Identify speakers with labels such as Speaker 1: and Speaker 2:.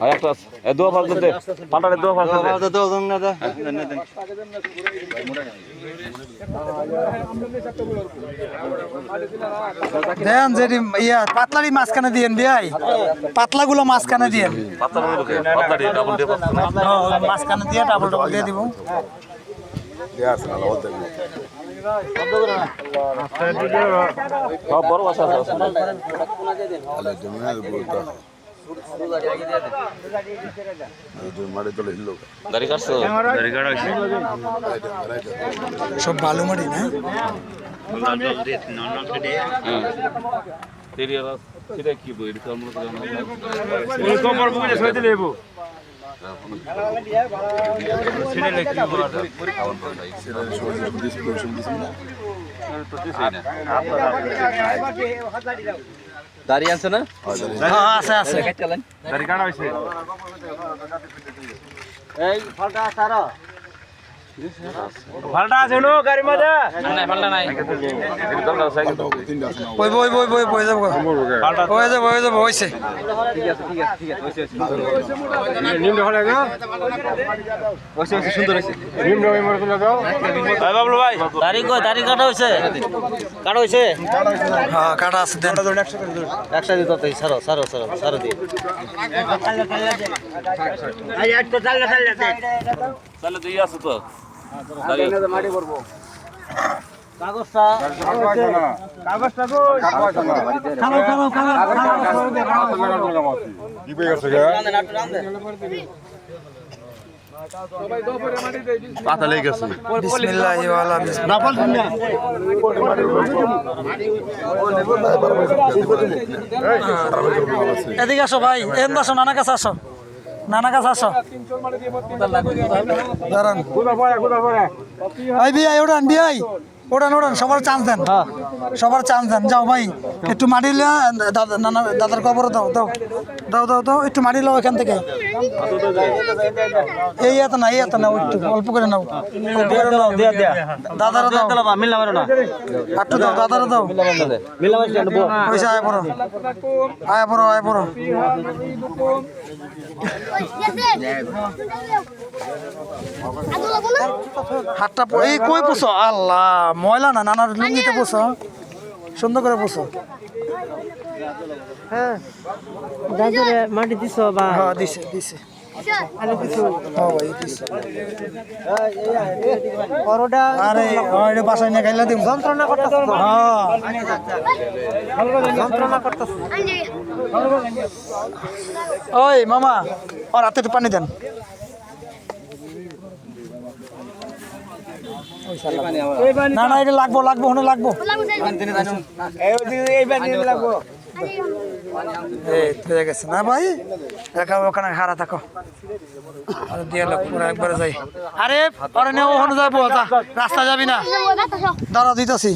Speaker 1: একটা এ দোয়া ফাল দিতে পাল্টারে দোয়া ফাল দিতে
Speaker 2: তো দম না দা
Speaker 3: দেন যে ইয়া পাতলারি মাঝখানে দিয়েন ভাই পাতলাগুলো মাঝখানে দিয়েন
Speaker 1: পাতলারি ডাবল দিয়ে
Speaker 3: মাঝখানে দিয়ে ডাবল ডাবল দিয়ে দিব
Speaker 1: সব বড় বাসা আছে দাড়ি কাটছো দাড়ি কাটা হইছে
Speaker 3: সব বালু মাটি না
Speaker 1: তেরিয়া সেটা কি বই এটা মনে করেন
Speaker 2: এই কমর বুঝে সইতে লইব সেটা লেখি
Speaker 1: দাড়ি আছে না
Speaker 3: হ্যাঁ আছে আছে
Speaker 2: দাড়ি কাটা হইছে
Speaker 4: এই ফলটা সারা
Speaker 2: ভালটা আছে নো গাড়ি মধ্যে
Speaker 1: নাই ফালটা নাই
Speaker 3: বই বই বই বই বই যাব হয়ে যাব হইছে
Speaker 2: নিম হলে গো হইছে সুন্দর হইছে নিম রই মরে চলে যাও ভাই বাবলু ভাই
Speaker 4: দাড়ি কই দাড়ি কাটা হইছে
Speaker 3: হ্যাঁ কাটা আছে দেন
Speaker 4: একসাথে দিতে তাই সারো সারো সারো সারো দি আই আট তো চাললে দে
Speaker 1: তাহলে তুই আছে তো দাড়ি
Speaker 4: মাটি করব কাগজটা
Speaker 2: কাগজটা কই কি পেয়ে গেছে গা পাতা লেগে গেছে
Speaker 3: বিসমিল্লাহি ওয়ালা
Speaker 2: নাফল দুনিয়া
Speaker 3: এদিকে আসো ভাই এম আসো নানা কাছে আসো দাঁড়ান ভাই বিয়াই ওড়ান ওড়ান সবার চান্স দেন যাও ভাই একটু মাটি লিয়া দাদার কবর দাও একটু মাটি লাও এখান থেকে এই এত না একটু অল্প করে নাও দাদারা দাও একটু দাও দাদারা দাও পয়সা আয় পড়ো হাতটা এই কই পোছো আল্লাহ ময়লা না নানার লুঙ্গিতে পোছো সুন্দর করে পোছো
Speaker 5: হ্যাঁ মাটি দিছ বা
Speaker 3: হ্যাঁ দিছে আরে ওইটা বাসায় নিয়ে খাইলা দিম
Speaker 5: যন্ত্রণা করতেছ
Speaker 3: হ্যাঁ
Speaker 5: যন্ত্রণা করতেছ
Speaker 3: ওই মামা ওর হাতে একটু পানি দেন না এটা লাগবো লাগবো হয়ে গেছে না ভাই দেখা ওখানে হারা থাকো দিয়ে পুরো একবারে যাই আরে ওখানে যাবো রাস্তা যাবি না দাঁড়া দিতেছি